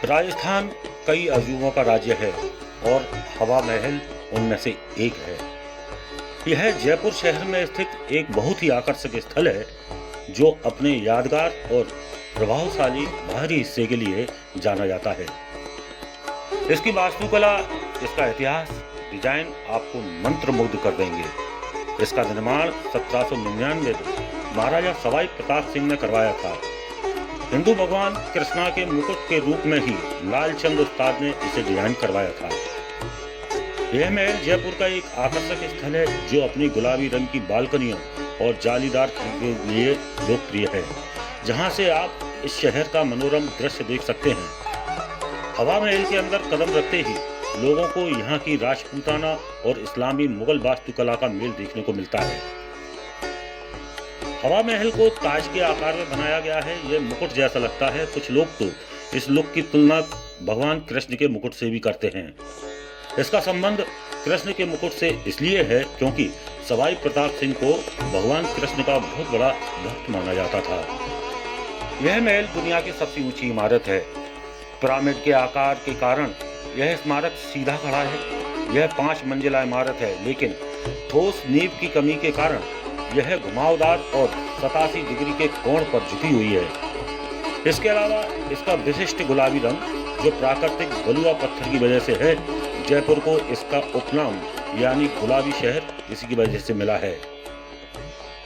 राजस्थान कई अजूबों का राज्य है और हवा महल उनमें से एक है। यह जयपुर शहर में स्थित एक बहुत ही आकर्षक स्थल है जो अपने यादगार और प्रभावशाली बाहरी हिस्से के लिए जाना जाता है। इसकी वास्तुकला, इसका इतिहास, डिजाइन आपको मंत्रमुग्ध कर देंगे। इसका निर्माण 1799 में महाराजा सवाई प्रताप सिंह ने करवाया था। हिंदू भगवान कृष्णा के मुकुट के रूप में ही लालचंद उस्ताद ने इसे डिजाइन करवाया था। यह महल जयपुर का एक आकर्षक स्थल है जो अपनी गुलाबी रंग की बालकनियों और जालीदार खिड़कियों के लिए लोकप्रिय है, जहां से आप इस शहर का मनोरम दृश्य देख सकते हैं। हवा महल के अंदर कदम रखते ही लोगों को यहाँ की राजपूताना और इस्लामी मुगल वास्तुकला का मेल देखने को मिलता है। हवा महल को ताज के आकार में बनाया गया है। यह मुकुट जैसा लगता है। कुछ लोग तो इस लुक की तुलना भगवान कृष्ण के मुकुट से भी करते हैं। इसका संबंध कृष्ण के मुकुट से इसलिए है क्योंकि सवाई प्रताप सिंह को भगवान कृष्ण का बहुत बड़ा भक्त माना जाता था। यह महल दुनिया की सबसे ऊंची इमारत है। पिरामिड के आकार के कारण यह स्मारक सीधा खड़ा है। यह 5 मंजिला इमारत है, लेकिन ठोस नींव की कमी के कारण यह घुमावदार और 87 डिग्री के कोण पर झुकी हुई है। इसके अलावा इसका विशिष्ट गुलाबी रंग, जो प्राकृतिक बलुआ पत्थर की वजह से है, जयपुर को इसका उपनाम यानी गुलाबी शहर इसी की वजह से मिला है।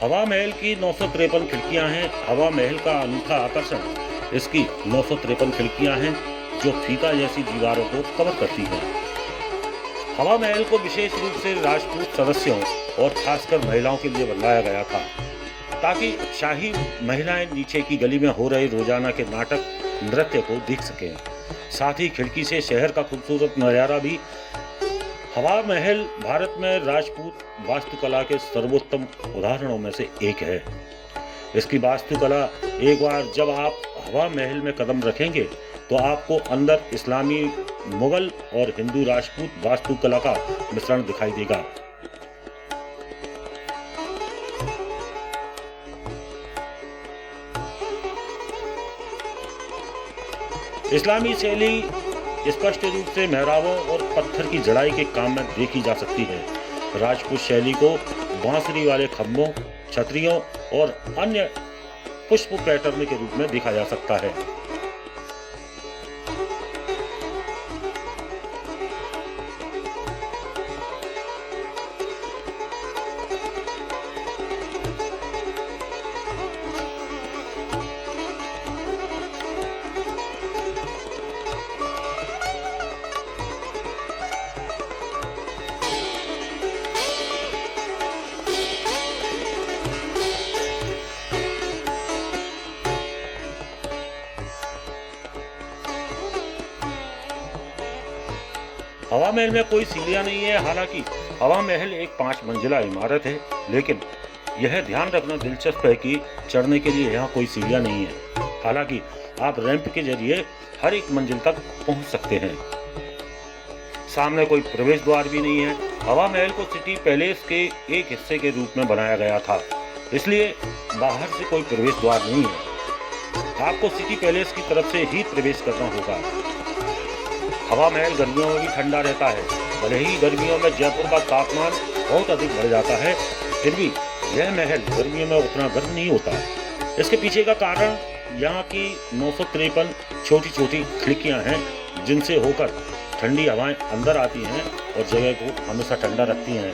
हवा महल की 953 खिड़कियां हैं। हवा महल का अनूठा आकर्षण इसकी 953 खिड़कियां हैं जो फीता जैसी दीवारों को कवर करती हैं। हवा महल को विशेष रूप से राजपूत सदस्यों और खासकर महिलाओं के लिए बनवाया गया था, ताकि शाही महिलाएं नीचे की गली में हो रहे रोजाना के नाटक नृत्य को देख सकें। साथ ही खिड़की से शहर का खूबसूरत नज़ारा भी। हवा महल भारत में राजपूत वास्तुकला के सर्वोत्तम उदाहरणों में से एक है। इसकी वास्तुकला, एक बार जब आप हवा महल में कदम रखेंगे तो आपको अंदर इस्लामी, मुगल और हिंदू राजपूत वास्तुकला का मिश्रण दिखाई देगा। इस्लामी शैली स्पष्ट रूप से मेहराबों और पत्थर की जड़ाई के काम में देखी जा सकती है। राजपूत शैली को बांसुरी वाले खंभों, छतरियों और अन्य पुष्प पैटर्न के रूप में देखा जा सकता है। हवा महल में कोई सीढ़ियां नहीं है। हालांकि हवा महल एक 5 मंजिला इमारत है, लेकिन यह ध्यान रखना दिलचस्प है कि चढ़ने के लिए यहाँ कोई सीढ़ियां नहीं है। हालांकि आप रैंप के जरिए हर एक मंजिल तक पहुँच सकते हैं। सामने कोई प्रवेश द्वार भी नहीं है। हवा महल को सिटी पैलेस के एक हिस्से के रूप में बनाया गया था, इसलिए बाहर से कोई प्रवेश द्वार नहीं है। आपको सिटी पैलेस की तरफ से ही प्रवेश करना होगा। हवा महल गर्मियों में भी ठंडा रहता है। भले ही गर्मियों में जयपुर का तापमान बहुत अधिक बढ़ जाता है, फिर भी यह महल गर्मियों में उतना गर्म नहीं होता। इसके पीछे का कारण यहाँ की 953 छोटी छोटी खिड़कियाँ हैं, जिनसे होकर ठंडी हवाएं अंदर आती हैं और जगह को हमेशा ठंडा रखती हैं।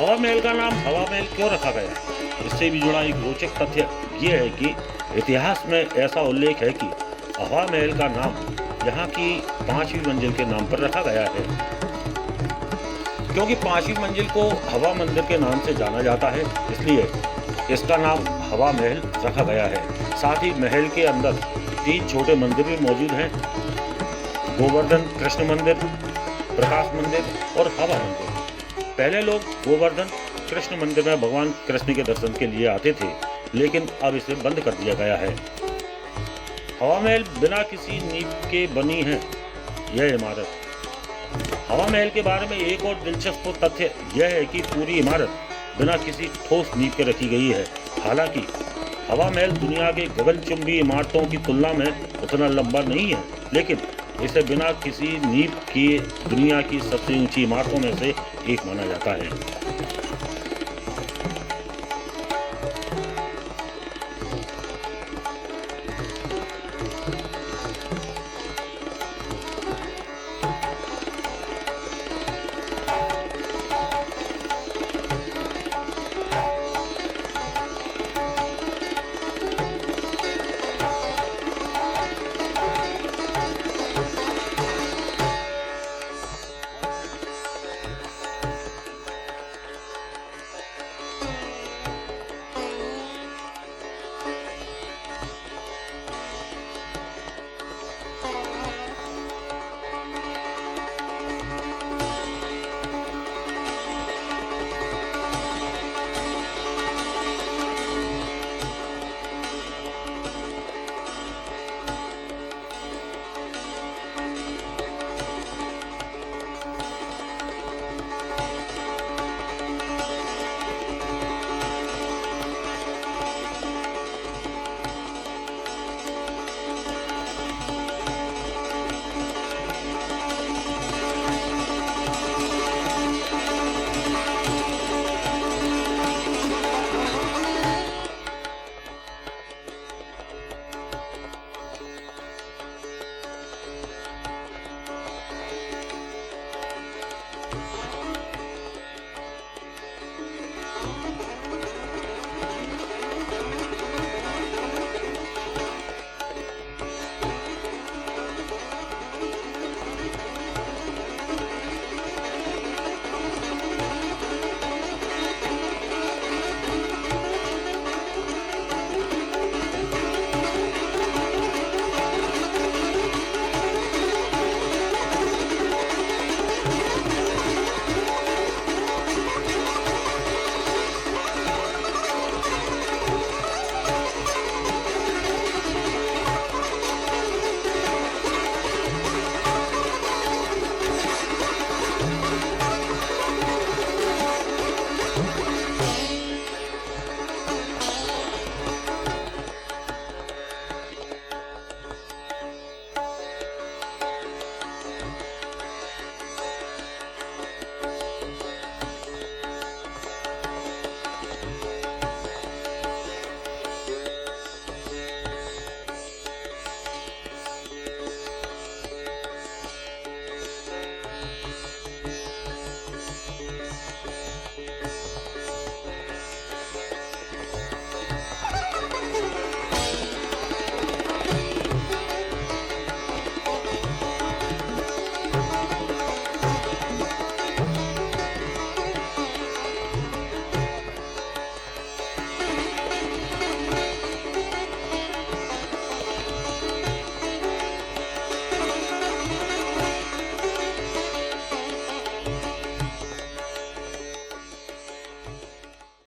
हवा महल का नाम हवा महल क्यों रखा गया? इससे भी जुड़ा एक रोचक तथ्य ये है कि इतिहास में ऐसा उल्लेख है कि हवा महल का नाम यहाँ की 5वीं मंजिल के नाम पर रखा गया है, क्योंकि 5वीं मंजिल को हवा मंदिर के नाम से जाना जाता है, इसलिए इसका नाम हवा महल रखा गया है। साथ ही महल के अंदर 3 छोटे मंदिर भी मौजूद हैं, गोवर्धन कृष्ण मंदिर, प्रकाश मंदिर और हवा मंदिर। पहले लोग गोवर्धन कृष्ण मंदिर में भगवान कृष्ण के दर्शन के लिए आते थे, लेकिन अब इसे बंद कर दिया गया है। हवा महल बिना किसी नींव के बनी है यह इमारत। हवा महल के बारे में एक और दिलचस्प तथ्य यह है कि पूरी इमारत बिना किसी ठोस नींव के रखी गई है। हालांकि हवा महल दुनिया के गगनचुंबी इमारतों की तुलना में उतना लंबा नहीं है, लेकिन इसे बिना किसी नींव के दुनिया की सबसे ऊंची इमारतों में से एक माना जाता है।